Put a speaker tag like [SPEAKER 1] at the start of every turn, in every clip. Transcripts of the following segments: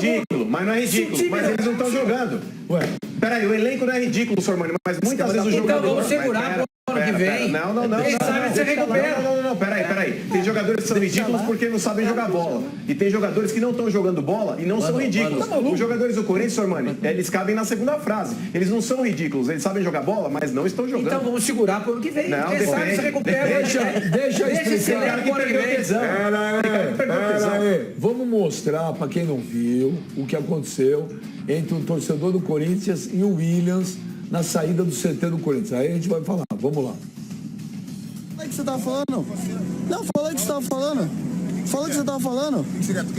[SPEAKER 1] ridículo, mas não é ridículo. Mas eles não estão jogando. Ué, peraí, o elenco não é ridículo, Sormani, mas muitas vezes o jogador...
[SPEAKER 2] Então vamos segurar pro ano que vem.
[SPEAKER 1] Não.
[SPEAKER 2] Quem sabe você recupera.
[SPEAKER 1] Não, peraí. Tem jogadores que são ridículos porque não sabem jogar bola. E tem jogadores que não estão jogando bola e não são ridículos. Os jogadores do Corinthians, Sormani, eles cabem na segunda frase. Eles não são ridículos, eles sabem jogar bola, mas não estão jogando.
[SPEAKER 2] Então vamos segurar pro ano que vem.
[SPEAKER 1] Não,
[SPEAKER 2] quem sabe você recupera.
[SPEAKER 3] Deixa eu explicar.
[SPEAKER 1] Que perdeu tesão.
[SPEAKER 3] Vamos mostrar para quem não viu o que aconteceu entre o torcedor do Corinthians e o Williams na saída do CT do Corinthians. Aí a gente vai falar. Vamos lá.
[SPEAKER 4] Fala o que você tava falando. Não, fala o que você tava falando. Fala o que você tava falando.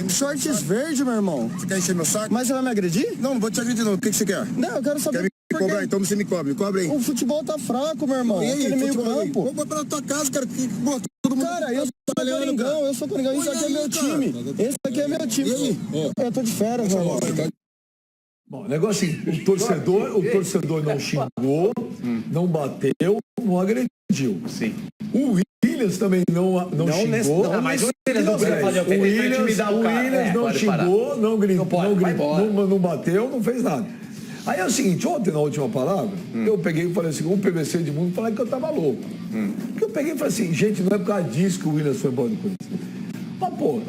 [SPEAKER 4] Shorts verde, meu irmão.
[SPEAKER 5] Você quer encher meu saco?
[SPEAKER 4] Mas você vai me agredir?
[SPEAKER 5] Não vou te agredir não. O que você quer?
[SPEAKER 4] Não, eu quero saber.
[SPEAKER 5] Quer me cobrar? Então você me cobre. Cobre aí.
[SPEAKER 4] O futebol tá fraco, meu irmão.
[SPEAKER 5] E aí,
[SPEAKER 4] aquele meio campo.
[SPEAKER 5] Vou botar na tua casa, cara. Todo mundo
[SPEAKER 4] Cara, eu sou Coringão, eu sou Coringão. Isso aqui é meu time. Esse aqui é meu time.
[SPEAKER 5] E aí?
[SPEAKER 4] Eu tô de férias, meu irmão.
[SPEAKER 3] Bom, o negócio é assim, o torcedor não xingou, não bateu, não agrediu.
[SPEAKER 1] Sim.
[SPEAKER 3] O Williams também não xingou.
[SPEAKER 2] Mas o Williams não precisa fazer
[SPEAKER 3] O Williams não xingou, não gritou, não bateu, não fez nada. Aí é o seguinte, ontem na última palavra, eu peguei e falei assim, o PVC de mundo falou que eu tava louco. Porque eu peguei e falei assim, gente, não é por causa disso que o Williams foi embora do Corinthians. Mas, pô,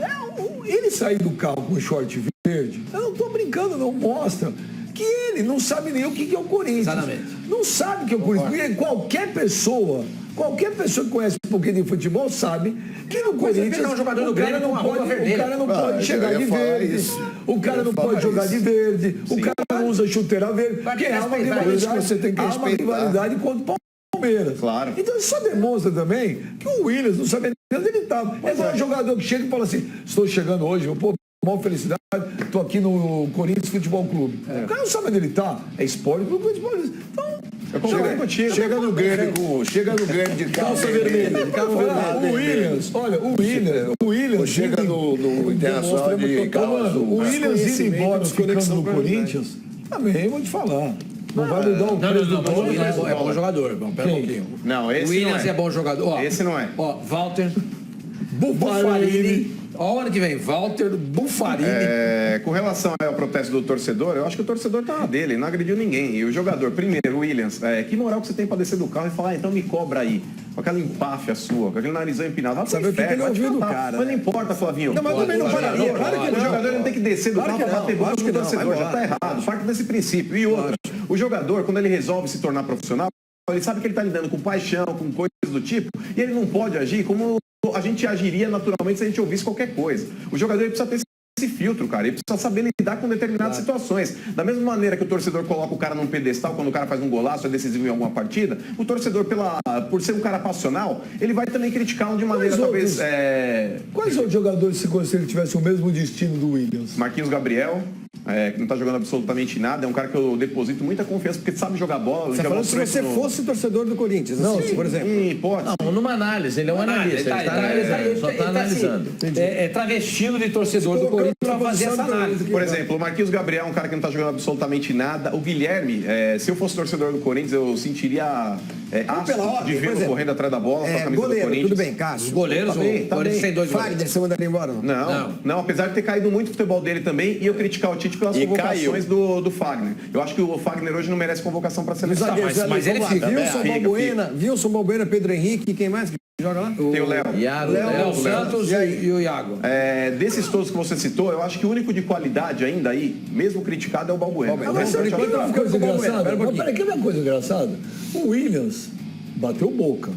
[SPEAKER 3] ele sair do carro com short verde, eu não tô brincando, não mostra que ele não sabe nem o que é o Corinthians.
[SPEAKER 2] Exatamente.
[SPEAKER 3] Não sabe o que é o Corinthians. Porque qualquer pessoa que conhece um pouquinho de futebol sabe que no Corinthians
[SPEAKER 2] um jogador do
[SPEAKER 3] o cara
[SPEAKER 2] Grêmio
[SPEAKER 3] não
[SPEAKER 2] com a roupa
[SPEAKER 3] pode,
[SPEAKER 2] vermelha.
[SPEAKER 3] o cara não pode chegar de verde, o cara não pode jogar de verde, o cara não usa chuteira verde, porque há uma rivalidade contra o Palmeiras.
[SPEAKER 1] Claro.
[SPEAKER 3] Então isso só demonstra também que o Williams não sabe nem onde ele estava. É igual um jogador que chega e fala assim, estou chegando hoje, pô, maior felicidade, estou aqui no Corinthians Futebol Clube. O cara não sabe onde ele está. É Esporte Clube, Esporte. Então,
[SPEAKER 1] eu concordo contigo.
[SPEAKER 5] Chega no Grêmio de calça vermelha.
[SPEAKER 3] O Williams
[SPEAKER 5] chega no Internacional de calça.
[SPEAKER 3] O Williams indo embora ficando no Corinthians, também vou te falar. Não vai mudar o preço do
[SPEAKER 2] dólar. É bom jogador. Pera um pouquinho.
[SPEAKER 1] Não,
[SPEAKER 2] O
[SPEAKER 1] esse
[SPEAKER 2] Williams
[SPEAKER 1] não é.
[SPEAKER 2] é bom jogador. Ó,
[SPEAKER 1] Esse não é.
[SPEAKER 2] Ó, Walter
[SPEAKER 3] Buffarini.
[SPEAKER 2] Ó, ano que vem, Walter Buffarini.
[SPEAKER 1] Com relação ao protesto do torcedor, eu acho que o torcedor tá na dele, não agrediu ninguém. E o jogador, primeiro, o Williams, que moral que você tem pra descer do carro e falar, então me cobra aí. Com aquela empáfia sua, com aquele narizão empinado. Vai
[SPEAKER 4] Sabe o que ele ouviu do cara,
[SPEAKER 1] Mas não importa, Flavinho.
[SPEAKER 4] Não, mas também não pararia. Claro que
[SPEAKER 1] O jogador não tem que descer do carro pra bater boca no torcedor, já tá errado. Parte desse princípio. E outra, o jogador, quando ele resolve se tornar profissional, ele sabe que ele está lidando com paixão, com coisas do tipo, e ele não pode agir como a gente agiria naturalmente se a gente ouvisse qualquer coisa. O jogador ele precisa ter esse filtro, cara. Ele precisa saber lidar com determinadas situações. Da mesma maneira que o torcedor coloca o cara num pedestal quando o cara faz um golaço, é decisivo em alguma partida, o torcedor, por ser um cara passional, ele vai também criticá-lo de maneira talvez...
[SPEAKER 3] Quais outros jogadores se você tivesse o mesmo destino do Williams?
[SPEAKER 1] Marquinhos Gabriel, que não está jogando absolutamente nada, é um cara que eu deposito muita confiança, porque sabe jogar bola.
[SPEAKER 4] Você tá falando se você fosse torcedor do Corinthians, não, assim, por exemplo.
[SPEAKER 1] Em hipótese.
[SPEAKER 2] Não, numa análise, ele é um analista, ele está analisando, só está analisando. Travestindo de torcedor do Corinthians para fazer essa análise.
[SPEAKER 1] Por exemplo, o Marquinhos Gabriel é um cara que não está jogando absolutamente nada. O Guilherme, se eu fosse torcedor do Corinthians, eu sentiria de vê-lo correndo atrás da bola com a camisa do Corinthians.
[SPEAKER 4] Tudo bem, Cássio.
[SPEAKER 2] Os goleiros, o Corinthians tem dois goleiros.
[SPEAKER 4] Fagner, você mandaria embora?
[SPEAKER 1] Não, apesar de ter caído muito o futebol dele também, e eu criticar o Tite pelas convocações do Fagner. Eu acho que o Fagner hoje não merece convocação para a seleção.
[SPEAKER 2] Mas ele fica.
[SPEAKER 4] Wilson Balbuena, Pedro Henrique, quem mais que joga lá?
[SPEAKER 1] Tem o Léo.
[SPEAKER 2] Léo Santos e o Iago.
[SPEAKER 1] Desses todos que você citou, eu acho que o único de qualidade ainda aí, mesmo criticado, é o Balbuena.
[SPEAKER 3] Mas sabe que uma coisa engraçada? Peraí, quer ver uma coisa engraçada? O Williams bateu boca.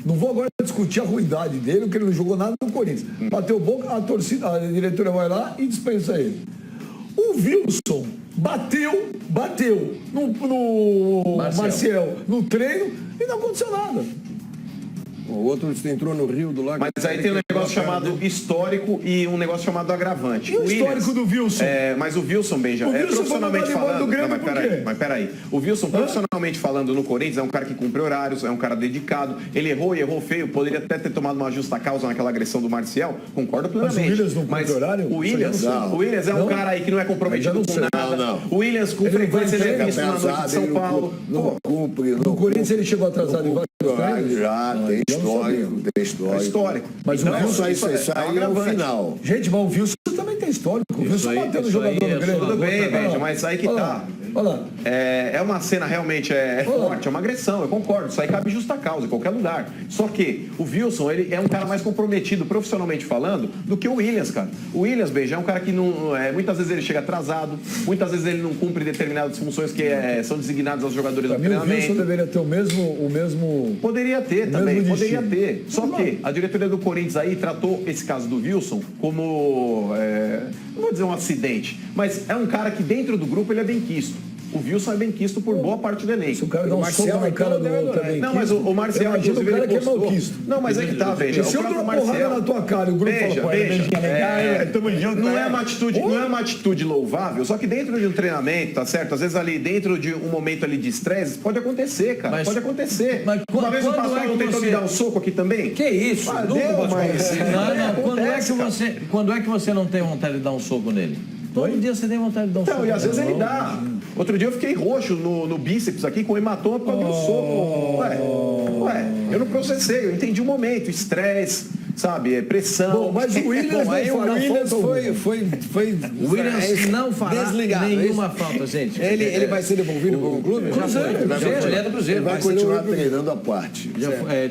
[SPEAKER 3] Não vou agora discutir a ruindade dele, porque ele não jogou nada no Corinthians. Bateu boca, a torcida, a diretora vai lá e dispensa ele. O Wilson bateu no Marcel, no treino, e não aconteceu nada.
[SPEAKER 4] O outro entrou no Rio do Lago.
[SPEAKER 1] Mas aí tem um negócio chamado histórico e um negócio chamado agravante.
[SPEAKER 3] E o histórico do Wilson?
[SPEAKER 1] Mas o Wilson, Benja, profissionalmente falando... Mas peraí. O Wilson, profissionalmente falando no Corinthians, é um cara que cumpre horários, é um cara dedicado. Ele errou e errou feio. Poderia até ter tomado uma justa causa naquela agressão do Marcial. Concordo plenamente.
[SPEAKER 3] Mas o Williams não cumpre horário?
[SPEAKER 1] O Williams é um cara aí que não é comprometido com nada.
[SPEAKER 5] Não.
[SPEAKER 1] O Williams, com frequência, ele é visto na noite de São Paulo.
[SPEAKER 3] No Corinthians ele chegou atrasado em vários
[SPEAKER 5] Já, tem histórico, tem histórico.
[SPEAKER 1] Histórico.
[SPEAKER 3] Mas
[SPEAKER 1] então,
[SPEAKER 3] o Wilson,
[SPEAKER 5] Isso aí é o final.
[SPEAKER 3] gente, mas o Wilson também tem histórico. O Wilson bateu no jogador do Grêmio.
[SPEAKER 1] Tudo bem, Benja, mas aí que tá.
[SPEAKER 3] Olha lá.
[SPEAKER 1] É uma cena realmente forte, é uma agressão, eu concordo. Isso aí cabe justa causa, em qualquer lugar. Só que o Wilson, ele é um cara mais comprometido, profissionalmente falando, do que o Williams, cara. O Williams, Benja, é um cara que muitas vezes ele chega atrasado, muitas vezes ele não cumpre determinadas funções que são designadas aos jogadores do treinamento.
[SPEAKER 3] O Wilson deveria ter o mesmo...
[SPEAKER 1] Poderia ter também, poderia ter. Só que a diretoria do Corinthians aí tratou esse caso do Wilson como, não vou dizer um acidente, mas é um cara que dentro do grupo ele é bem quisto. O Wilson é bem quisto por boa parte do elenco.
[SPEAKER 3] Se o cara dá um soco na cara do outro também.
[SPEAKER 1] Não, mas o Marcel, inclusive, ele postou... Não, mas é que tá, veja.
[SPEAKER 3] Se eu der uma porrada na tua cara e o grupo fala,
[SPEAKER 1] não é uma atitude louvável, só que dentro de um treinamento, tá certo? Às vezes ali, dentro de um momento ali de estresse, pode acontecer, cara. Pode acontecer.
[SPEAKER 2] Mas
[SPEAKER 1] uma vez o Pascoal não tentou me dar um soco aqui também?
[SPEAKER 2] Que isso? Quando é que você não tem vontade de dar um soco nele? Todo dia você tem vontade de dar um soco.
[SPEAKER 1] Então, e às vezes ele dá. Outro dia eu fiquei roxo no bíceps aqui com hematoma por causa do soco. Ué, eu não processei, eu entendi o momento, estresse, sabe, pressão.
[SPEAKER 3] Bom, mas o Williams
[SPEAKER 2] o Williams não fará nenhuma falta, gente.
[SPEAKER 6] Ele vai ser devolvido para o clube?
[SPEAKER 5] Ele vai continuar treinando a parte.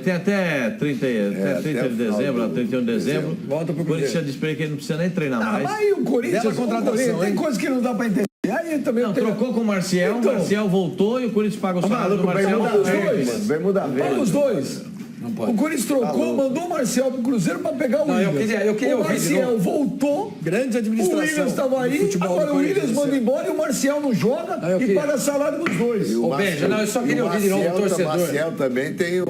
[SPEAKER 2] Tem até 30 de dezembro, 31 de dezembro.
[SPEAKER 6] Volta pro
[SPEAKER 2] o Corinthians já disse para ele que ele não precisa nem treinar mais.
[SPEAKER 3] Mas aí o Corinthians, tem coisa que não dá para entender. Aí também
[SPEAKER 2] trocou com o Marcial, o Marcial voltou e o Corinthians paga o salário do Marcial.
[SPEAKER 3] Paga os dois. O Corinthians trocou, mandou o Marcial pro Cruzeiro para pegar o Williams.
[SPEAKER 6] Eu queria
[SPEAKER 3] o Marcial voltou,
[SPEAKER 6] grande administração.
[SPEAKER 3] o Williams estava aí, agora o Williams manda embora e o Marcial não joga e paga salário dos dois.
[SPEAKER 6] Eu só queria ouvir de novo o torcedor.
[SPEAKER 5] O Marcial também tem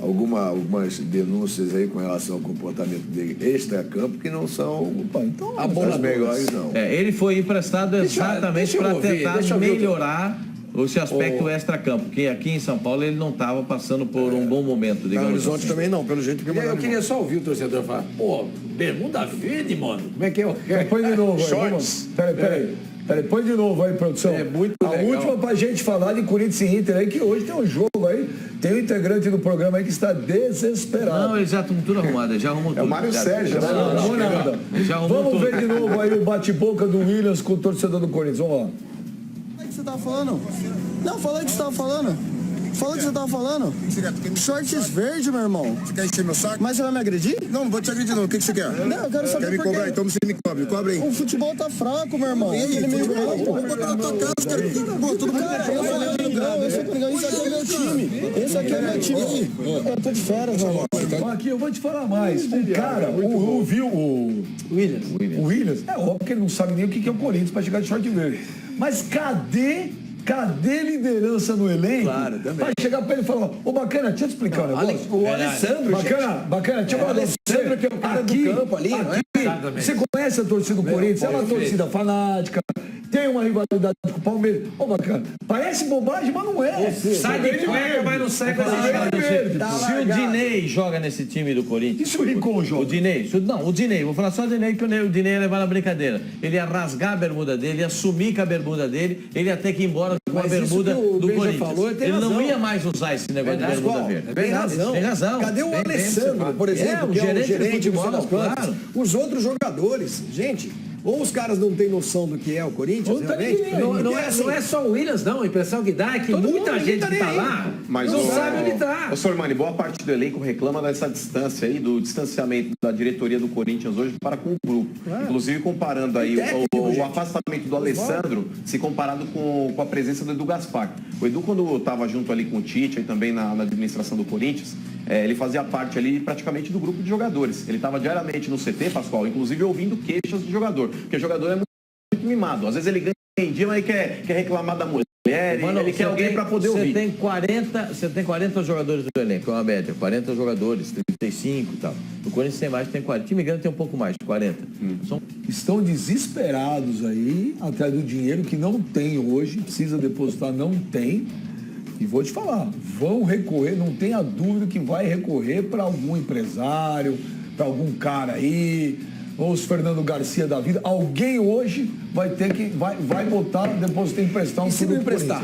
[SPEAKER 5] algumas denúncias aí com relação ao comportamento dele extra-campo que não são as melhores, não.
[SPEAKER 2] Ele foi emprestado exatamente para tentar melhorar esse aspecto extra-campo, porque aqui em São Paulo ele não estava passando por um bom momento, digamos.
[SPEAKER 6] No Horizonte também não, pelo jeito que
[SPEAKER 2] eu queria só ouvir o torcedor falar, bermuda verde, mano, como é que é?
[SPEAKER 3] Põe de novo aí, Peraí, põe de novo aí, produção.
[SPEAKER 6] É muito
[SPEAKER 3] legal. A última pra gente falar de Corinthians e Inter aí, que hoje tem um jogo aí, tem um integrante do programa aí que está desesperado.
[SPEAKER 2] Não, eles já estão tudo arrumado, já arrumou tudo.
[SPEAKER 1] É o Mário Sérgio.
[SPEAKER 3] Não arrumou nada. Vamos ver de novo aí o bate-boca do Williams com o torcedor do Corinthians, vamos lá.
[SPEAKER 4] Fala o que você tá falando. Não, fala o que você tava falando. Fala o que você tava falando. Shorts verde, meu irmão.
[SPEAKER 5] Você quer encher meu saco?
[SPEAKER 4] Mas você vai me agredir?
[SPEAKER 5] Não vou te agredir não. O que você quer?
[SPEAKER 4] Não, eu quero saber
[SPEAKER 5] Quer me cobrar? Então você me cobre. Cobre aí.
[SPEAKER 4] O futebol tá fraco, meu irmão. Aquele meio campo.
[SPEAKER 5] Vou botar na tua casa, cara. Pô, tudo bem.
[SPEAKER 4] Cara, eu sou Coringão, eu sou Coringão. Isso aqui é meu time. Esse aqui é meu time. Eu tô de férias, meu irmão.
[SPEAKER 3] Aqui eu vou te falar mais. O cara, o Williams, é óbvio que ele não sabe nem o que é o Corinthians para chegar de short verde. Mas cadê liderança no elenco?
[SPEAKER 6] Claro, também.
[SPEAKER 3] Pra chegar pra ele e falar, Bacana, deixa eu te explicar um negócio.
[SPEAKER 6] O Alessandro,
[SPEAKER 3] Bacana, deixa eu falar.
[SPEAKER 6] O Alessandro que é o cara do campo ali, não é?
[SPEAKER 3] Você conhece a torcida do Corinthians? É uma torcida fanática, tem uma rivalidade com o Palmeiras. Bacana, parece bobagem, mas não é.
[SPEAKER 2] Sai de cueca, mas não sai com a Se o Dinei joga nesse time do Corinthians...
[SPEAKER 3] E se o Rincon joga?
[SPEAKER 2] O Dinei, vou falar só o Dinei, que o Dinei ia levar na brincadeira. Ele ia rasgar a bermuda dele, ia sumir com a bermuda dele, ele ia ter que ir embora com a bermuda do Corinthians. Ele não ia mais usar esse negócio de bermuda verde.
[SPEAKER 6] Tem razão. Cadê o Alessandro, por exemplo, que é o gerente de futebol, claro. Os outros jogadores, gente... Ou os caras não têm noção do que é o Corinthians, realmente?
[SPEAKER 2] Não é só o Williams, não. A impressão que dá é que muita gente que está lá não sabe onde está.
[SPEAKER 1] Ô, Sormani, boa parte do elenco reclama dessa distância aí, do distanciamento da diretoria do Corinthians hoje para com o grupo. Inclusive comparando aí o afastamento do Alessandro, se comparado com a presença do Edu Gaspar. O Edu, quando estava junto ali com o Tite e também na administração do Corinthians, ele fazia parte ali praticamente do grupo de jogadores. Ele estava diariamente no CT, Pascoal, inclusive ouvindo queixas do jogador, porque o jogador é muito mimado. Às vezes ele ganha em dia, mas quer reclamar da mulher, ele quer alguém para poder ouvir.
[SPEAKER 2] Você tem 40 jogadores do elenco, é uma média, 40 jogadores, 35 e tal. O Corinthians tem mais, tem 40. O time grande tem um pouco mais, 40.
[SPEAKER 3] Estão desesperados aí, atrás do dinheiro que não tem hoje, precisa depositar, não tem. E vou te falar, vão recorrer, não tenha dúvida que vai recorrer para algum empresário, para algum cara aí, ou os Fernando Garcia da vida, alguém hoje vai botar, depois tem que emprestar um
[SPEAKER 6] se não emprestar?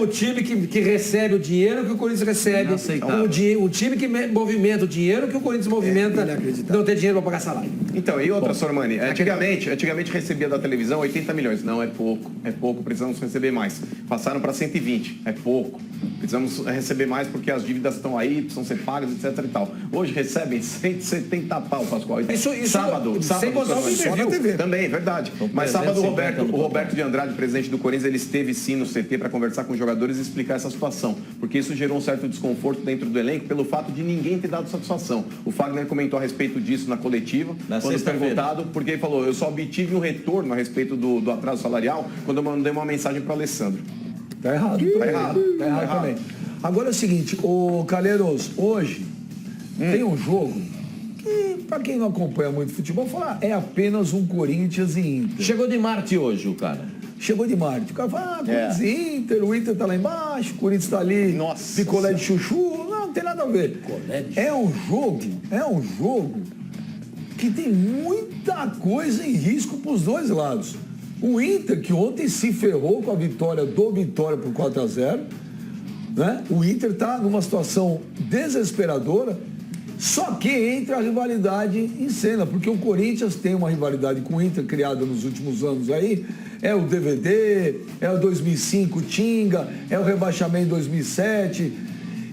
[SPEAKER 7] O time que recebe o dinheiro que o Corinthians recebe, o time que movimenta o dinheiro que o Corinthians movimenta, não tem dinheiro para pagar salário.
[SPEAKER 1] Então, e outra, Sormani, antigamente recebia da televisão 80 milhões. Não, é pouco, precisamos receber mais. Passaram para 120, é pouco. Precisamos receber mais porque as dívidas estão aí, precisam ser pagas, etc e tal. Hoje recebem 170 pau, Pascoal. Sábado,
[SPEAKER 7] sem botar o
[SPEAKER 1] só na TV. Também, verdade. Mas sábado o Roberto de Andrade, presidente do Corinthians, ele esteve sim no CT para conversar com os jogadores e explicar essa situação. Porque isso gerou um certo desconforto dentro do elenco pelo fato de ninguém ter dado satisfação. O Fagner comentou a respeito disso na coletiva, quando perguntado, porque ele falou, eu só obtive um retorno a respeito do atraso salarial quando eu mandei uma mensagem para o Alessandro.
[SPEAKER 3] Tá errado também. Agora é o seguinte, o Calheiros, hoje tem um jogo que, para quem não acompanha muito futebol, fala, é apenas um Corinthians e Inter.
[SPEAKER 2] Chegou de Marte hoje, o cara.
[SPEAKER 3] Chegou de Marte. O cara fala, Corinthians e Inter, o Inter tá lá embaixo, o Corinthians tá ali, picolé de chuchu, não tem nada a ver. É um jogo que tem muita coisa em risco para os dois lados. O Inter, que ontem se ferrou com a vitória do Vitória por 4-0, né? O Inter está numa situação desesperadora, só que entra a rivalidade em cena, porque o Corinthians tem uma rivalidade com o Inter criada nos últimos anos aí, é o DVD, é o 2005 Tinga, é o rebaixamento em 2007.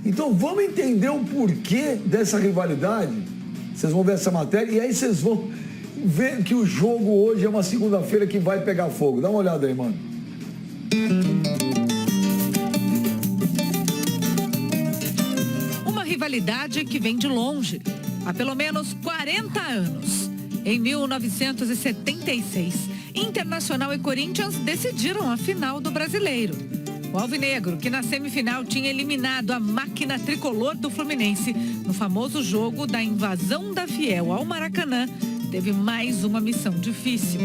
[SPEAKER 3] Então vamos entender o porquê dessa rivalidade. Vocês vão ver essa matéria e aí vocês vão ver que o jogo hoje é uma segunda-feira que vai pegar fogo. Dá uma olhada aí, mano.
[SPEAKER 8] Uma rivalidade que vem de longe, há pelo menos 40 anos. Em 1976, Internacional e Corinthians decidiram a final do Brasileiro. O alvinegro, que na semifinal tinha eliminado a máquina tricolor do Fluminense no famoso jogo da invasão da Fiel ao Maracanã, teve mais uma missão difícil.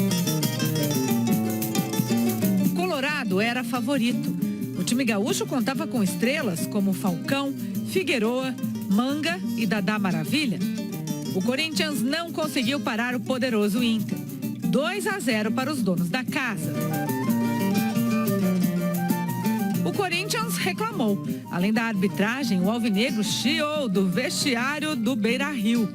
[SPEAKER 8] O Colorado era favorito. O time gaúcho contava com estrelas como Falcão, Figueroa, Manga e Dadá Maravilha. O Corinthians não conseguiu parar o poderoso Inter. 2-0 para os donos da casa. O Corinthians reclamou. Além da arbitragem, o alvinegro chiou do vestiário do Beira-Rio.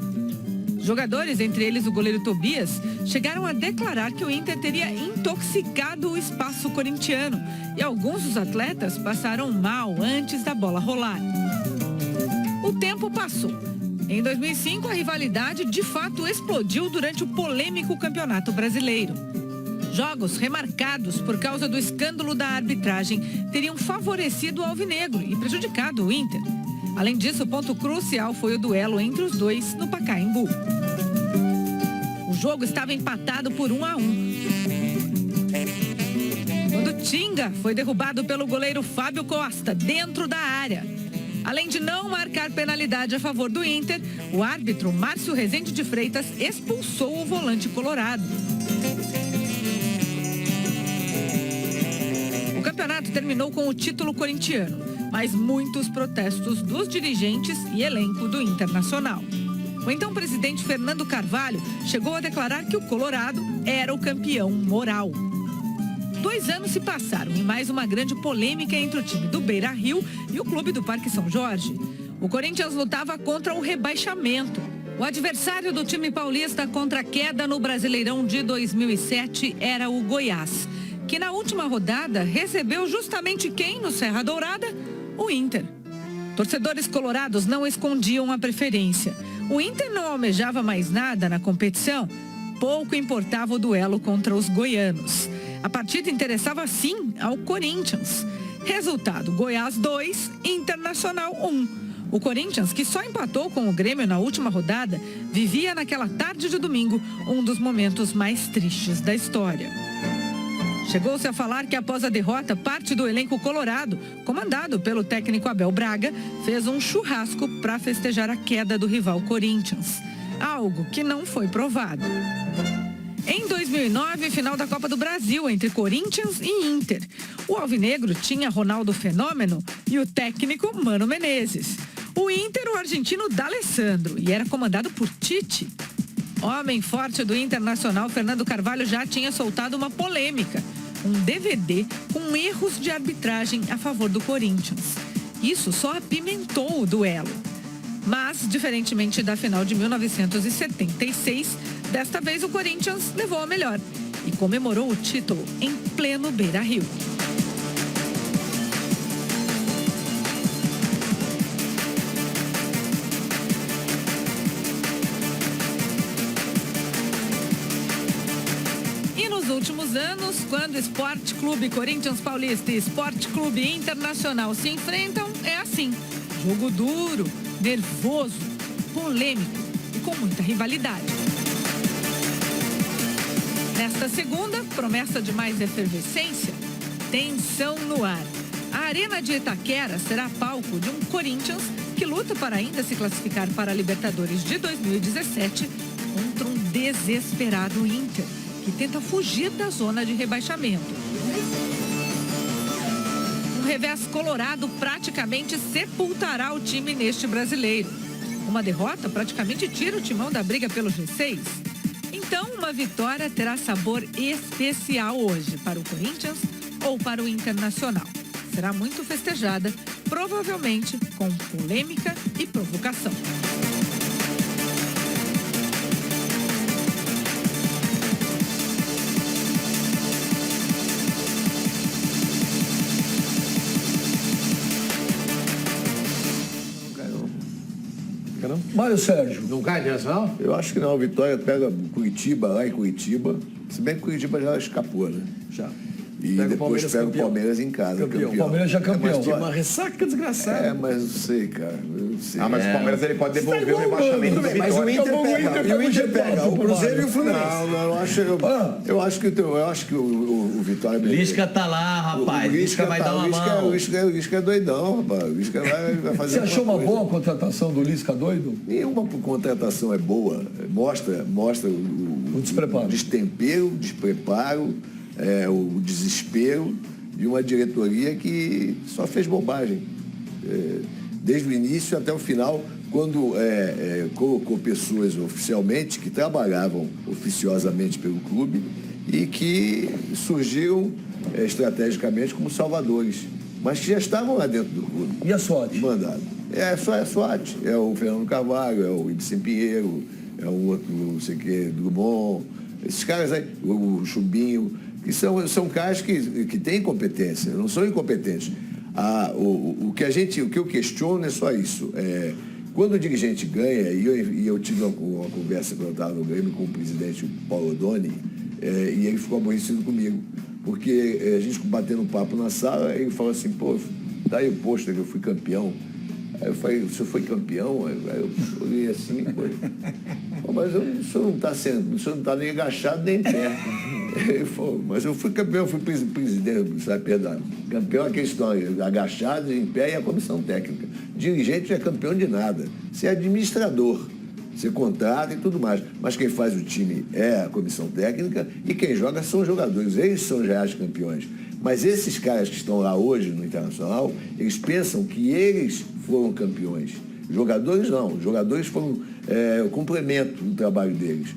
[SPEAKER 8] Jogadores, entre eles o goleiro Tobias, chegaram a declarar que o Inter teria intoxicado o espaço corintiano e alguns dos atletas passaram mal antes da bola rolar. O tempo passou. Em 2005, a rivalidade de fato explodiu durante o polêmico Campeonato Brasileiro. Jogos remarcados por causa do escândalo da arbitragem teriam favorecido o alvinegro e prejudicado o Inter. Além disso, o ponto crucial foi o duelo entre os dois no Pacaembu. O jogo estava empatado por 1-1. Quando Tinga foi derrubado pelo goleiro Fábio Costa dentro da área. Além de não marcar penalidade a favor do Inter, o árbitro Márcio Rezende de Freitas expulsou o volante colorado. O campeonato terminou com o título corintiano, mas muitos protestos dos dirigentes e elenco do Internacional. O então presidente Fernando Carvalho chegou a declarar que o Colorado era o campeão moral. 2 anos se passaram em mais uma grande polêmica entre o time do Beira-Rio e o clube do Parque São Jorge. O Corinthians lutava contra o rebaixamento. O adversário do time paulista contra a queda no Brasileirão de 2007 era o Goiás, que na última rodada recebeu justamente quem no Serra Dourada? O Inter. Torcedores colorados não escondiam a preferência. O Inter não almejava mais nada na competição. Pouco importava o duelo contra os goianos. A partida interessava sim ao Corinthians. Resultado, Goiás 2, Internacional 1. O Corinthians, que só empatou com o Grêmio na última rodada, vivia naquela tarde de domingo um dos momentos mais tristes da história. Chegou-se a falar que após a derrota, parte do elenco colorado, comandado pelo técnico Abel Braga, fez um churrasco para festejar a queda do rival Corinthians. Algo que não foi provado. Em 2009, final da Copa do Brasil entre Corinthians e Inter. O alvinegro tinha Ronaldo Fenômeno e o técnico Mano Menezes. O Inter, o argentino D'Alessandro, e era comandado por Tite. Homem forte do Internacional, Fernando Carvalho, já tinha soltado uma polêmica. Um DVD com erros de arbitragem a favor do Corinthians. Isso só apimentou o duelo. Mas, diferentemente da final de 1976, desta vez o Corinthians levou a melhor e comemorou o título em pleno Beira-Rio. Nos últimos anos, quando Esporte Clube Corinthians Paulista e Esporte Clube Internacional se enfrentam, é assim. Jogo duro, nervoso, polêmico e com muita rivalidade. Nesta segunda, promessa de mais efervescência, tensão no ar. A Arena de Itaquera será palco de um Corinthians que luta para ainda se classificar para a Libertadores de 2017 contra um desesperado Inter, que tenta fugir da zona de rebaixamento. Um revés colorado praticamente sepultará o time neste brasileiro. Uma derrota praticamente tira o timão da briga pelo G6. Então, uma vitória terá sabor especial hoje para o Corinthians ou para o Internacional. Será muito festejada, provavelmente com polêmica e provocação.
[SPEAKER 3] Mário Sérgio.
[SPEAKER 7] Não cai Internacional?
[SPEAKER 5] Eu acho que não. Vitória pega Curitiba, lá em Curitiba. Se bem que Curitiba já escapou, né?
[SPEAKER 3] Já.
[SPEAKER 5] E
[SPEAKER 3] pega
[SPEAKER 5] depois pega o Palmeiras em casa.
[SPEAKER 3] Campeão. O Palmeiras já campeão.
[SPEAKER 6] Tinha uma ressaca desgraçada.
[SPEAKER 5] Mas não sei, cara. Não sei.
[SPEAKER 1] Mas o Palmeiras ele pode devolver o rebaixamento do
[SPEAKER 6] Mas o Inter pega. E o Inter pega. O Cruzeiro e o Fluminense.
[SPEAKER 5] Eu acho que o Vitória...
[SPEAKER 2] Lisca tá lá, rapaz. Lisca vai dar uma mão.
[SPEAKER 5] O Lisca é doidão, rapaz. O Lisca vai fazer.
[SPEAKER 3] Você achou uma boa contratação do Lisca doido?
[SPEAKER 5] Nenhuma contratação é boa. Mostra o
[SPEAKER 3] despreparo.
[SPEAKER 5] O destempero, o despreparo, o desespero de uma diretoria que só fez bobagem. Desde o início até o final, quando colocou pessoas oficialmente que trabalhavam oficiosamente pelo clube e que surgiram estrategicamente como salvadores, mas que já estavam lá dentro do clube.
[SPEAKER 3] E a SWAT?
[SPEAKER 5] Mandado. Só é a SWAT. É o Fernando Carvalho, é o Ibsen Pinheiro, é o outro, não sei o que, Drummond, esses caras aí, o Chubinho, que são caras que têm competência, não são incompetentes. O que eu questiono é só isso. Quando o dirigente ganha, e eu tive uma conversa quando eu estava no Grêmio com o presidente Paulo Odoni, e ele ficou aborrecido comigo, porque a gente batendo um papo na sala, ele falou assim, pô, tá aí o pôster que eu fui campeão. Aí eu falei, o senhor foi campeão? Aí eu olhei assim, pô, mas o senhor não está nem agachado nem em pé. Ele falou, mas eu fui campeão, fui presidente, sabe, perdão. Campeão é aqueles que estão agachados, em pé, e a comissão técnica. Dirigente não é campeão de nada. Você é administrador, você contrata e tudo mais. Mas quem faz o time é a comissão técnica e quem joga são os jogadores. Eles são os reais campeões. Mas esses caras que estão lá hoje no Internacional, eles pensam que eles foram campeões. Jogadores não. Jogadores foram o complemento do trabalho deles.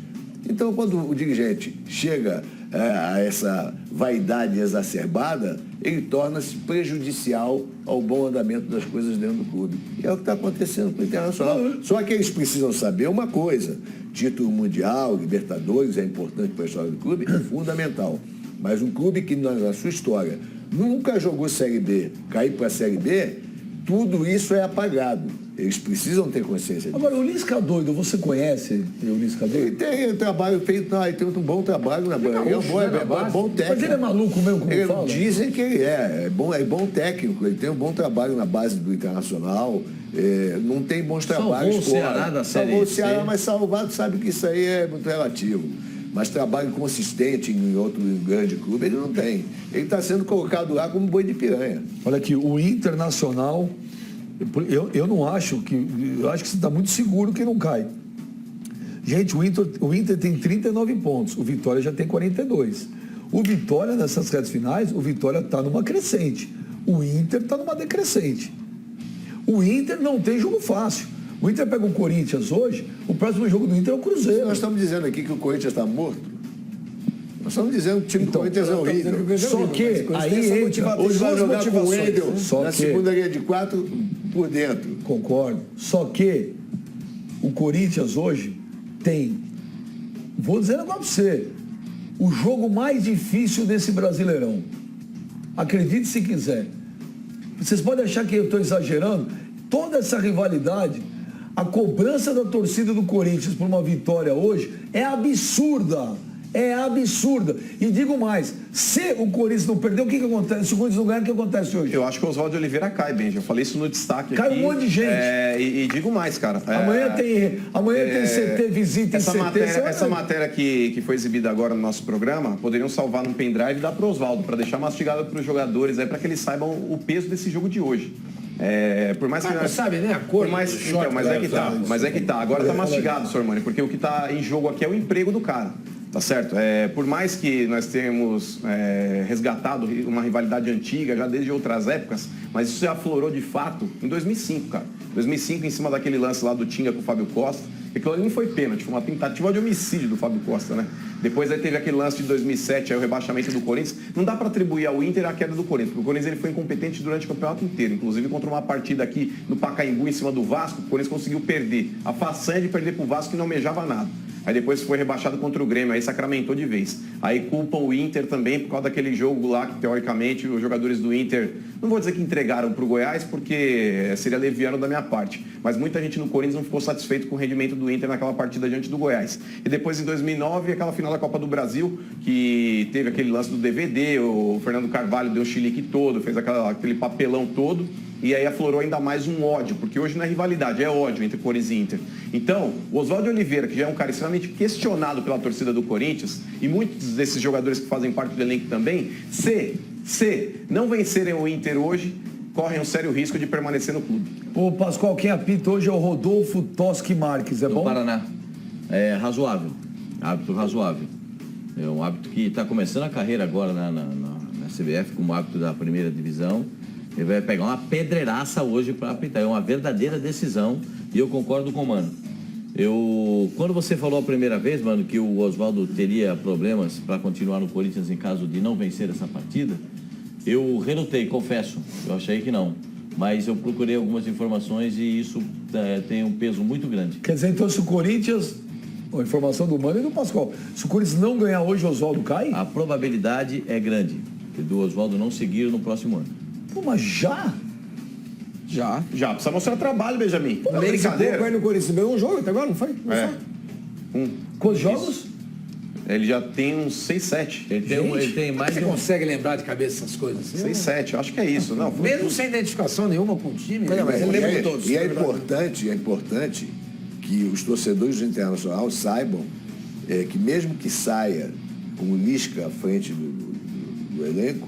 [SPEAKER 5] Então, quando o dirigente chega a essa vaidade exacerbada, ele torna-se prejudicial ao bom andamento das coisas dentro do clube. E é o que está acontecendo com o Internacional. Só que eles precisam saber uma coisa: título mundial, Libertadores é importante para a história do clube, é fundamental. Mas um clube que na sua história nunca jogou Série B, cair para a Série B, tudo isso é apagado. Eles precisam ter consciência disso.
[SPEAKER 3] Agora, o Lisca doido, você conhece o Lisca doido?
[SPEAKER 5] Ele tem trabalho feito, ele tem um bom trabalho na banda. Ele é bom técnico.
[SPEAKER 3] Mas ele é maluco mesmo, como fala?
[SPEAKER 5] Dizem que ele é bom técnico, ele tem um bom trabalho na base do Internacional, não tem bons trabalhos.
[SPEAKER 2] Salvou o Ceará da Série
[SPEAKER 5] Salvou o Ceará, mas salvado sabe que isso aí é muito relativo. Mas trabalho consistente em outro grande clube, ele não tem. Ele está sendo colocado lá como boi de piranha.
[SPEAKER 3] Olha aqui, o Internacional, eu não acho que... Eu acho que você está muito seguro que não cai. Gente, o Inter tem 39 pontos, o Vitória já tem 42. O Vitória, nessas retas finais, o Vitória está numa crescente. O Inter está numa decrescente. O Inter não tem jogo fácil. O Inter pega o Corinthians hoje, o próximo jogo do Inter é o Cruzeiro.
[SPEAKER 5] Nós estamos dizendo aqui que o Corinthians está morto. Nós estamos dizendo que o time do Corinthians é horrível.
[SPEAKER 3] Só que aí entra...
[SPEAKER 5] Hoje vai jogar com o Wendel na segunda linha de 4 por dentro.
[SPEAKER 3] Concordo. Só que o Corinthians hoje tem... Vou dizer agora para você. O jogo mais difícil desse Brasileirão. Acredite se quiser. Vocês podem achar que eu estou exagerando. Toda essa rivalidade, a cobrança da torcida do Corinthians por uma vitória hoje é absurda. É absurda. E digo mais, se o Corinthians não perder, o que acontece? Se o Corinthians não ganhar, o que acontece hoje?
[SPEAKER 1] Eu acho que o Oswaldo de Oliveira cai, Benji. Eu falei isso no destaque
[SPEAKER 3] cai
[SPEAKER 1] aqui.
[SPEAKER 3] Um monte de gente.
[SPEAKER 1] E digo mais, cara.
[SPEAKER 3] Amanhã tem CT, visita
[SPEAKER 1] essa essa matéria que foi exibida agora no nosso programa, poderiam salvar num pendrive e dar para o Oswaldo, para deixar mastigado para os jogadores, para que eles saibam o peso desse jogo de hoje. Por mais que
[SPEAKER 7] não sabe, né? A cor.
[SPEAKER 1] Mas é que tá. Agora tá mastigado, senhor Mani, porque o que está em jogo aqui é o emprego do cara. Tá certo? Por mais que nós tenhamos resgatado uma rivalidade antiga, já desde outras épocas, mas isso já aflorou de fato em 2005, cara. 2005, em cima daquele lance lá do Tinga com o Fábio Costa, aquilo ali não foi pênalti, foi uma tentativa de homicídio do Fábio Costa, né? Depois aí teve aquele lance de 2007, aí o rebaixamento do Corinthians. Não dá para atribuir ao Inter a queda do Corinthians, porque o Corinthians ele foi incompetente durante o campeonato inteiro, inclusive contra uma partida aqui no Pacaembu, em cima do Vasco, o Corinthians conseguiu perder. A façanha de perder pro Vasco que não almejava nada. Aí depois foi rebaixado contra o Grêmio, aí sacramentou de vez. Aí culpam o Inter também por causa daquele jogo lá que, teoricamente, os jogadores do Inter, não vou dizer que entregaram para o Goiás, porque seria leviano da minha parte. Mas muita gente no Corinthians não ficou satisfeito com o rendimento do Inter naquela partida diante do Goiás. E depois, em 2009, aquela final da Copa do Brasil, que teve aquele lance do DVD, o Fernando Carvalho deu um chilique todo, fez aquele papelão todo. E aí aflorou ainda mais um ódio, porque hoje não é rivalidade, é ódio entre Corinthians e Inter. Então, o Oswaldo de Oliveira, que já é um cara extremamente questionado pela torcida do Corinthians, e muitos desses jogadores que fazem parte do elenco também, se não vencerem o Inter hoje, correm um sério risco de permanecer no clube.
[SPEAKER 3] Ô Pascoal, quem apita hoje é o Rodolfo Toschi Marques, é bom?
[SPEAKER 2] Do Paraná. É razoável, hábito razoável. É um hábito que está começando a carreira agora na CBF, como hábito da primeira divisão. Ele vai pegar uma pedreiraça hoje para apitar. É uma verdadeira decisão e eu concordo com o Mano. Quando você falou a primeira vez, Mano, que o Oswaldo teria problemas para continuar no Corinthians em caso de não vencer essa partida, eu relutei, confesso. Eu achei que não. Mas eu procurei algumas informações e isso tem um peso muito grande.
[SPEAKER 3] Quer dizer, então, se o Corinthians... A informação do Mano e do Pascoal. Se o Corinthians não ganhar hoje, o Oswaldo cai?
[SPEAKER 2] A probabilidade é grande do Oswaldo não seguir no próximo ano.
[SPEAKER 3] Pô, mas já?
[SPEAKER 1] Já precisa mostrar trabalho, Benjamin.
[SPEAKER 6] Pô, brincadeira. Ele no Corinthians ganhou um jogo até agora, não foi?
[SPEAKER 3] Quantos jogos?
[SPEAKER 1] Ele já tem uns 6, 7.
[SPEAKER 2] Ele tem mais
[SPEAKER 7] Você consegue lembrar de cabeça essas coisas?
[SPEAKER 1] 6, 7, eu acho que é isso. Não,
[SPEAKER 7] mesmo sem identificação nenhuma com o time.
[SPEAKER 5] E é importante que os torcedores do Internacional saibam que mesmo que saia com o Lisca à frente do elenco,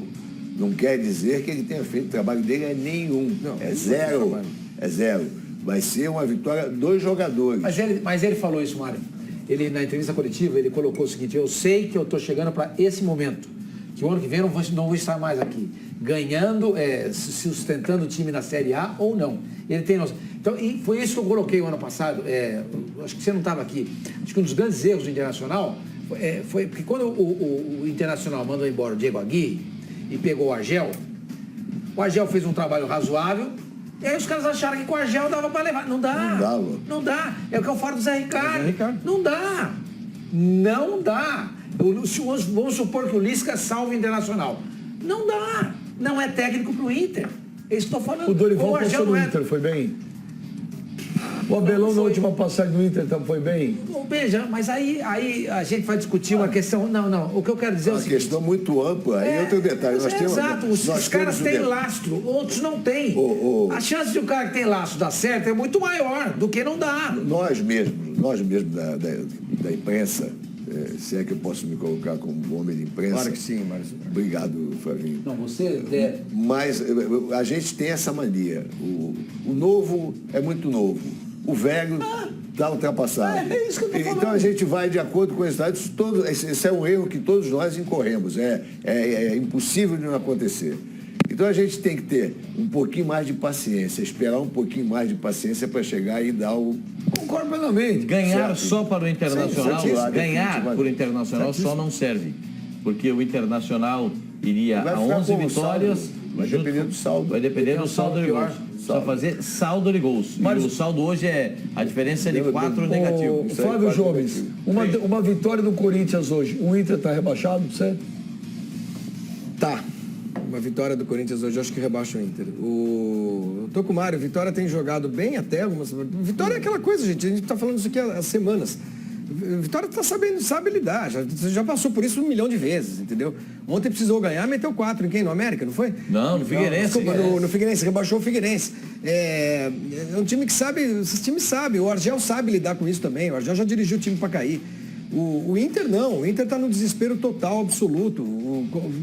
[SPEAKER 5] não quer dizer que ele tenha feito o trabalho dele nenhum. Não, é zero. É zero. Vai ser uma vitória dos jogadores.
[SPEAKER 7] Mas ele falou isso, Mário. Ele, na entrevista coletiva, ele colocou o seguinte: eu sei que eu estou chegando para esse momento, que o ano que vem eu não vou estar mais aqui, ganhando, sustentando o time na Série A ou não. Ele tem noção. Então, e foi isso que eu coloquei o ano passado, acho que você não estava aqui, acho que um dos grandes erros do Internacional foi porque quando o Internacional mandou embora o Diego Aguirre e pegou o Argel fez um trabalho razoável, e aí os caras acharam que com o Argel dava para levar. Não dá. Não dá. É o que eu falo do Zé Ricardo. Não dá. Não dá. Vamos supor que o Lisca salve o Internacional. Não dá. Não é técnico pro Inter. Eu estou falando.
[SPEAKER 3] O Dorival passou no Inter, foi bem? O Abelão na última passagem do Inter foi bem?
[SPEAKER 7] Veja, mas aí a gente vai discutir uma questão... Não. O que eu quero dizer é o seguinte...
[SPEAKER 5] Uma questão muito ampla. Aí outro detalhe.
[SPEAKER 7] Exato. Os caras têm lastro, outros não têm. A chance de um cara que tem lastro dar certo é muito maior do que não dá.
[SPEAKER 5] Nós mesmos da imprensa, se é que eu posso me colocar como homem de imprensa...
[SPEAKER 6] Claro que sim, Márcio.
[SPEAKER 5] Obrigado, Flavinho.
[SPEAKER 7] Não, você deve.
[SPEAKER 5] Mas a gente tem essa mania. O novo é muito novo. O velho está ultrapassado.
[SPEAKER 3] É isso que eu tô falando.
[SPEAKER 5] Então a gente vai de acordo com o resultado. Esse é um erro que todos nós incorremos. É impossível de não acontecer. Então a gente tem que ter um pouquinho mais de paciência, esperar um pouquinho mais de paciência para chegar e dar o...
[SPEAKER 3] Concordo plenamente.
[SPEAKER 2] Ganhar
[SPEAKER 5] certo.
[SPEAKER 2] só para o Internacional,
[SPEAKER 5] Sim,
[SPEAKER 2] ganhar por Internacional só não serve. Porque o Internacional iria a 11 vitórias.
[SPEAKER 5] Vai depender do saldo.
[SPEAKER 2] Vai depender do saldo de gols. Só fazer saldo de gols. Mas o saldo hoje a diferença é de 4 negativos.
[SPEAKER 3] Flávio Gomes, uma vitória do Corinthians hoje. O Inter está rebaixado, certo?
[SPEAKER 6] Tá. Uma vitória do Corinthians hoje, eu acho que rebaixa o Inter. Eu tô com o Mário, Vitória tem jogado bem até algumas... Vitória é aquela coisa, gente, a gente tá falando isso aqui há semanas. Vitória tá sabe lidar, já passou por isso 1 milhão de vezes, entendeu? Ontem precisou ganhar, meteu 4 em quem? No América, não foi?
[SPEAKER 2] Não, no Figueirense.
[SPEAKER 6] Desculpa, no Figueirense, rebaixou o Figueirense. É um time que sabe, esses times sabem, o Argel sabe lidar com isso também, o Argel já dirigiu o time para cair. O Inter não, o Inter está no desespero total, absoluto.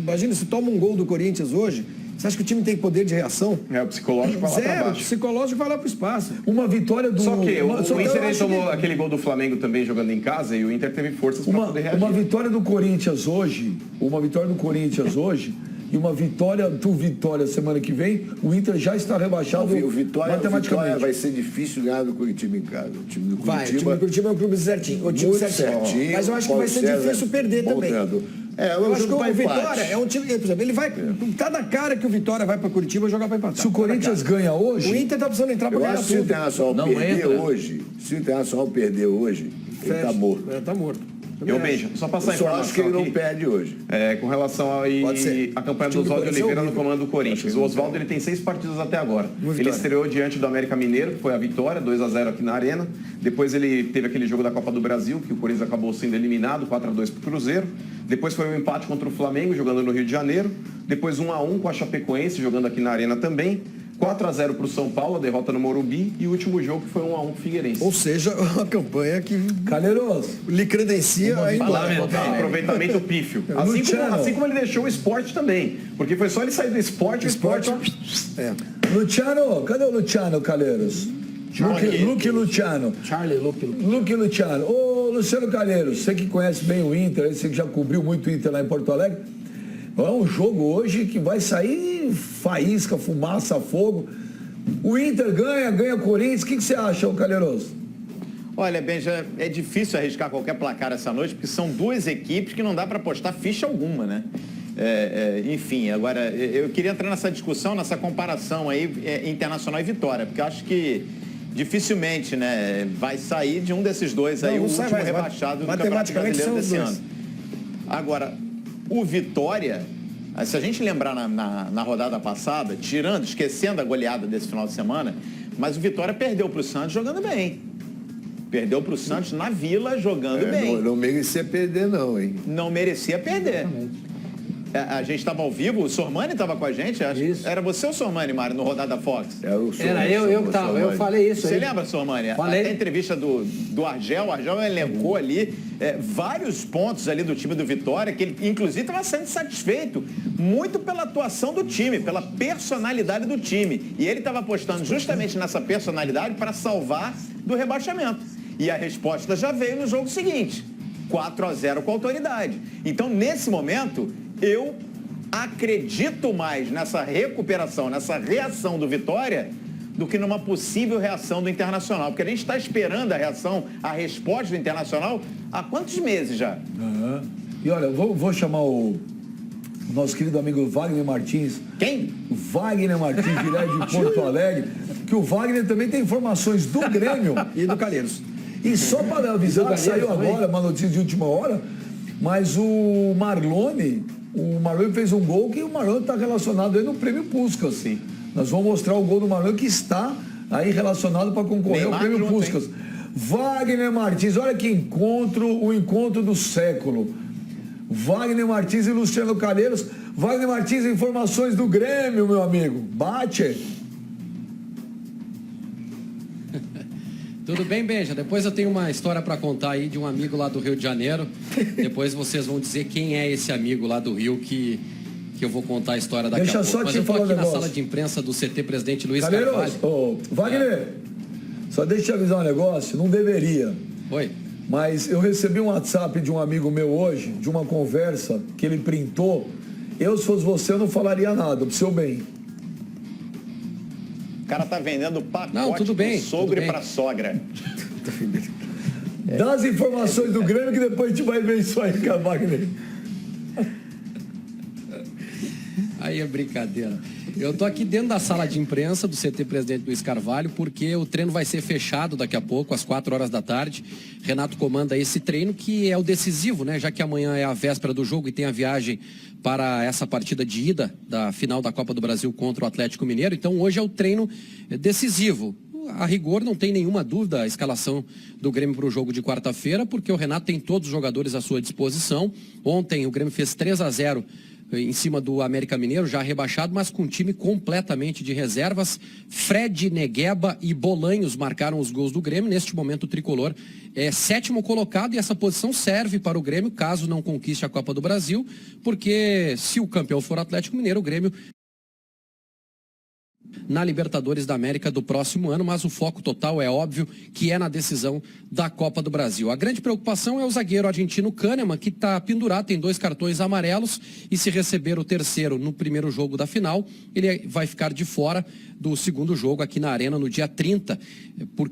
[SPEAKER 6] Imagina, se toma um gol do Corinthians hoje, você acha que o time tem poder de reação?
[SPEAKER 1] O psicológico vai lá para baixo.
[SPEAKER 6] O psicológico vai lá para o espaço.
[SPEAKER 3] Uma vitória do...
[SPEAKER 1] Só que o Inter tomou aquele gol do Flamengo também jogando em casa e o Inter teve forças para poder reagir.
[SPEAKER 3] Uma vitória do Corinthians hoje, e uma vitória do Vitória semana que vem, o Inter já está rebaixado matematicamente.
[SPEAKER 5] Vai ser difícil ganhar do Curitiba em casa. O time do Curitiba,
[SPEAKER 6] o time do Curitiba é um clube certinho.
[SPEAKER 5] certinho.
[SPEAKER 6] Mas eu acho que vai ser difícil perder também. Eu acho que o Vitória é um time, por exemplo, ele vai... Tá na cara que o Vitória vai para Curitiba jogar para empatar.
[SPEAKER 3] Se o Corinthians ganha hoje...
[SPEAKER 6] O Inter tá precisando entrar para ganhar tudo.
[SPEAKER 5] Se o Internacional perder hoje, ele tá morto.
[SPEAKER 6] Tá morto.
[SPEAKER 1] Eu beijo. Só passar a informação.
[SPEAKER 5] Acho que ele não perde hoje.
[SPEAKER 1] Com relação a campanha do Oswaldo Oliveira no comando do Corinthians. O Oswaldo ele tem 6 partidas até agora. Ele estreou diante do América Mineiro, que foi a vitória, 2-0 aqui na Arena. Depois ele teve aquele jogo da Copa do Brasil, que o Corinthians acabou sendo eliminado, 4-2 para o Cruzeiro. Depois foi um empate contra o Flamengo, jogando no Rio de Janeiro. Depois 1-1 com a Chapecoense, jogando aqui na Arena também. 4-0 para o São Paulo, a derrota no Morumbi, e o último jogo que foi 1-1 com o Figueirense.
[SPEAKER 6] Ou seja, uma campanha que
[SPEAKER 3] Calheiros
[SPEAKER 6] lhe credencia ainda.
[SPEAKER 1] Aproveitamento pífio. Assim como ele deixou o esporte também. Porque foi só ele sair do esporte, o esporte...
[SPEAKER 3] Luciano, cadê o Luciano, Calheiros? Luque Luciano. Luque Luciano. Ô, Luciano Calheiros, você que conhece bem o Inter, você que já cobriu muito o Inter lá em Porto Alegre, é um jogo hoje que vai sair faísca, fumaça, fogo. O Inter ganha o Corinthians. O que você acha, Calheiros?
[SPEAKER 9] Olha, Benja, é difícil arriscar qualquer placar essa noite, porque são 2 equipes que não dá para apostar ficha alguma, né? Enfim, agora, eu queria entrar nessa discussão, nessa comparação aí, Internacional e Vitória, porque eu acho que dificilmente, né, vai sair de um desses dois aí, o último rebaixado do Campeonato Brasileiro desse ano. Agora, o Vitória, se a gente lembrar na rodada passada, esquecendo a goleada desse final de semana, mas o Vitória perdeu para o Santos jogando bem. Perdeu para o Santos na Vila jogando bem.
[SPEAKER 5] Não merecia perder não, hein?
[SPEAKER 9] Não merecia perder. A gente estava ao vivo, o Sormani estava com a gente. Era você ou o Sormani, Mário, no Rodada Fox?
[SPEAKER 7] Era eu que estava, eu falei isso.
[SPEAKER 9] Você lembra, Sormani?
[SPEAKER 7] Falei.
[SPEAKER 9] A entrevista do Argel, o Argel elencou ali vários pontos ali do time do Vitória, que ele, inclusive, estava sendo satisfeito muito pela atuação do time, pela personalidade do time. E ele estava apostando justamente nessa personalidade para salvar do rebaixamento. E a resposta já veio no jogo seguinte, 4-0 com autoridade. Então, nesse momento, eu acredito mais nessa recuperação, nessa reação do Vitória, do que numa possível reação do Internacional. Porque a gente está esperando a resposta do Internacional há quantos meses já?
[SPEAKER 3] E olha, vou chamar o nosso querido amigo Wagner Martins.
[SPEAKER 9] Quem?
[SPEAKER 3] O Wagner Martins, direto de Porto Alegre, que o Wagner também tem informações do Grêmio
[SPEAKER 6] e do Calheiros.
[SPEAKER 3] E só para avisar, saiu agora uma notícia de última hora, mas o Marlone fez um gol que o Marlone está relacionado aí no Prêmio Puskás. Sim. Nós vamos mostrar o gol do Marlone que está aí relacionado para concorrer ao Prêmio Puskás. Wagner Martins, olha que o encontro do século. Wagner Martins e Luciano Calheiros. Wagner Martins, informações do Grêmio, meu amigo. Bate.
[SPEAKER 10] Tudo bem, Benja? Depois eu tenho uma história para contar aí de um amigo lá do Rio de Janeiro. Depois vocês vão dizer quem é esse amigo lá do Rio que eu vou contar a história daqui a pouco.
[SPEAKER 3] Só
[SPEAKER 10] Mas
[SPEAKER 3] te
[SPEAKER 10] eu tô
[SPEAKER 3] falar
[SPEAKER 10] aqui na sala de imprensa do CT Presidente Luiz Carvalho.
[SPEAKER 3] Wagner, só deixa eu te avisar um negócio, não deveria.
[SPEAKER 10] Oi.
[SPEAKER 3] Mas eu recebi um WhatsApp de um amigo meu hoje, de uma conversa que ele printou Eu, se fosse você, eu não falaria nada, pro seu bem.
[SPEAKER 9] O cara tá vendendo pacote
[SPEAKER 10] Não, tudo bem,
[SPEAKER 9] pro sogro
[SPEAKER 10] tudo
[SPEAKER 9] e
[SPEAKER 10] bem.
[SPEAKER 9] pra sogra.
[SPEAKER 3] Dá as informações do Grêmio que depois a gente vai ver isso aí, Wagner.
[SPEAKER 10] Aí é brincadeira. Eu tô aqui dentro da sala de imprensa do CT Presidente Luiz Carvalho, porque o treino vai ser fechado daqui a pouco, às 4 horas da tarde. Renato comanda esse treino, que é o decisivo, né? Já que amanhã é a véspera do jogo e tem a viagem para essa partida de ida da final da Copa do Brasil contra o Atlético Mineiro. Então hoje é o treino decisivo. A rigor, não tem nenhuma dúvida a escalação do Grêmio para o jogo de quarta-feira, porque o Renato tem todos os jogadores à sua disposição. Ontem o Grêmio fez 3-0 em cima do América Mineiro, já rebaixado, mas com um time completamente de reservas. Fred, Negueba e Bolanhos marcaram os gols do Grêmio. Neste momento o tricolor é 7º colocado e essa posição serve para o Grêmio caso não conquiste a Copa do Brasil, porque se o campeão for o Atlético Mineiro, o Grêmio na Libertadores da América do próximo ano, mas o foco total é óbvio que é na decisão da Copa do Brasil. A grande preocupação é o zagueiro argentino Kahneman, que está pendurado, tem 2 cartões amarelos e se receber o terceiro no primeiro jogo da final, ele vai ficar de fora do segundo jogo aqui na Arena no dia 30. Por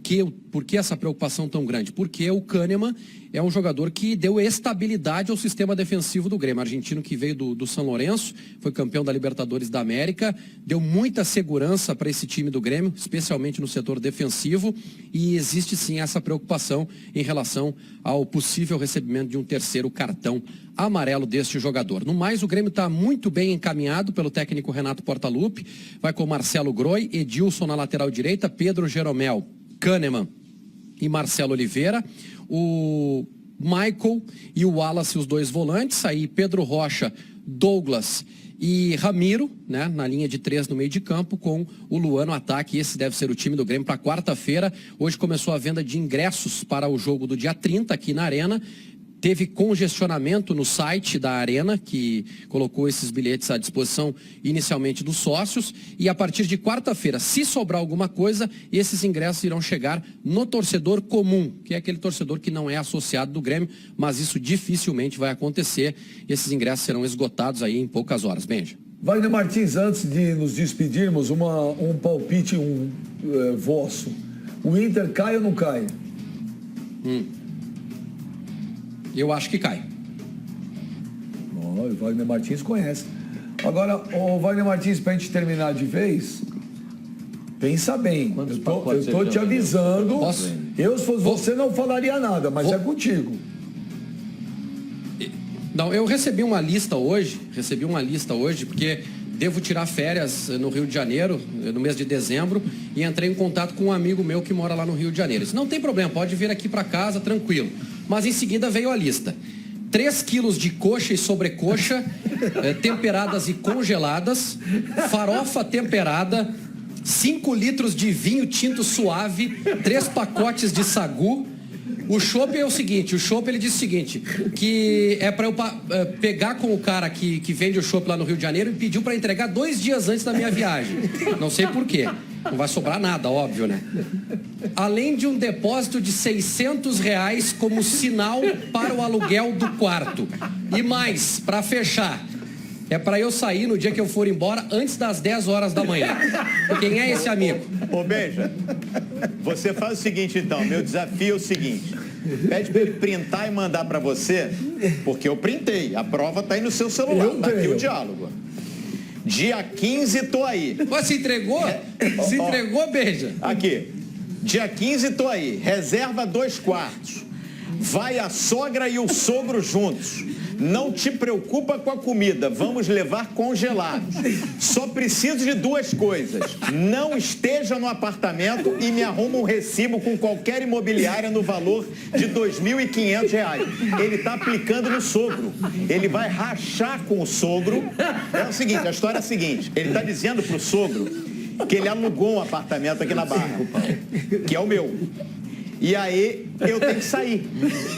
[SPEAKER 10] que essa preocupação tão grande? Porque o Kahneman é um jogador que deu estabilidade ao sistema defensivo do Grêmio. Argentino que veio do São Lourenço, foi campeão da Libertadores da América, deu muita segurança para esse time do Grêmio, especialmente no setor defensivo, e existe sim essa preocupação em relação ao possível recebimento de um terceiro cartão amarelo deste jogador. No mais, o Grêmio está muito bem encaminhado pelo técnico Renato Portaluppi, vai com Marcelo Groi, Edilson na lateral direita, Pedro Jeromel, Kahneman e Marcelo Oliveira, o Michael e o Wallace, os 2 volantes, aí Pedro Rocha, Douglas e Ramiro, né, na linha de 3 no meio de campo, com o Luan no ataque. Esse deve ser o time do Grêmio para quarta-feira. Hoje começou a venda de ingressos para o jogo do dia 30 aqui na Arena. Teve congestionamento no site da Arena, que colocou esses bilhetes à disposição inicialmente dos sócios. E a partir de quarta-feira, se sobrar alguma coisa, esses ingressos irão chegar no torcedor comum, que é aquele torcedor que não é associado do Grêmio, mas isso dificilmente vai acontecer. Esses ingressos serão esgotados aí em poucas horas. Benja.
[SPEAKER 3] Wagner Martins, antes de nos despedirmos, um palpite vosso. O Inter cai ou não cai?
[SPEAKER 10] Eu acho que cai.
[SPEAKER 3] O Wagner Martins conhece. Agora, o Wagner Martins, para a gente terminar de vez, pensa bem. Eu estou te avisando.
[SPEAKER 10] Posso?
[SPEAKER 3] Eu, se fosse você, não falaria nada, mas é contigo.
[SPEAKER 10] Não, eu recebi uma lista hoje, porque devo tirar férias no Rio de Janeiro, no mês de dezembro, e entrei em contato com um amigo meu que mora lá no Rio de Janeiro. Disse, não tem problema, pode vir aqui para casa, tranquilo. Mas em seguida veio a lista. 3 quilos de coxa e sobrecoxa, temperadas e congeladas, farofa temperada, 5 litros de vinho tinto suave, 3 pacotes de sagu. O chopp é o seguinte, ele disse o seguinte, que é para eu pegar com o cara que vende o chopp lá no Rio de Janeiro e pediu para entregar 2 dias antes da minha viagem. Não sei por quê. Não vai sobrar nada, óbvio, né? Além de um depósito de R$600 como sinal para o aluguel do quarto. E mais, para fechar, é para eu sair no dia que eu for embora antes das 10 horas da manhã. Quem é esse amigo?
[SPEAKER 9] Ô, Benja, você faz o seguinte, então. Meu desafio é o seguinte. Pede para ele printar e mandar para você, porque eu printei. A prova tá aí no seu celular. Tá aqui o diálogo. Dia 15, tô aí.
[SPEAKER 10] Você entregou? Se entregou, Benja?
[SPEAKER 9] Aqui. Dia 15, tô aí. Reserva 2 quartos. Vai a sogra e o sogro juntos. Não te preocupa com a comida, vamos levar congelados. Só preciso de 2 coisas. Não esteja no apartamento e me arruma um recibo com qualquer imobiliária no valor de R$2.500. Ele está aplicando no sogro. Ele vai rachar com o sogro. É o seguinte, a história é a seguinte. Ele está dizendo pro sogro que ele alugou um apartamento aqui na Barra, que é o meu. E aí eu tenho que sair.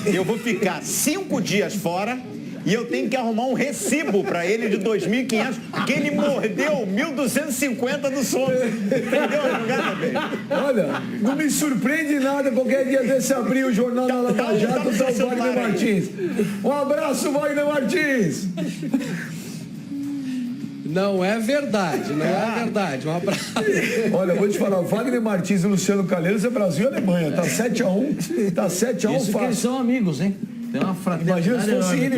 [SPEAKER 9] Eu vou ficar 5 dias fora e eu tenho que arrumar um recibo para ele de 2.500, porque ele mordeu 1.250 do sogro. Entendeu a jogada, velho?
[SPEAKER 3] Olha, não me surpreende nada qualquer dia desse abrir o jornal da Lava Jato, tá o Wagner Martins. Um abraço, Wagner Martins.
[SPEAKER 10] Não é verdade, não é verdade. Um abraço.
[SPEAKER 3] Olha, eu vou te falar, Wagner Martins e Luciano Calheiros é Brasil e Alemanha. Tá 7-1. Tá 7-1
[SPEAKER 2] Isso que eles são amigos, hein? Tem uma fraternidade.
[SPEAKER 3] Imagina se fosse ele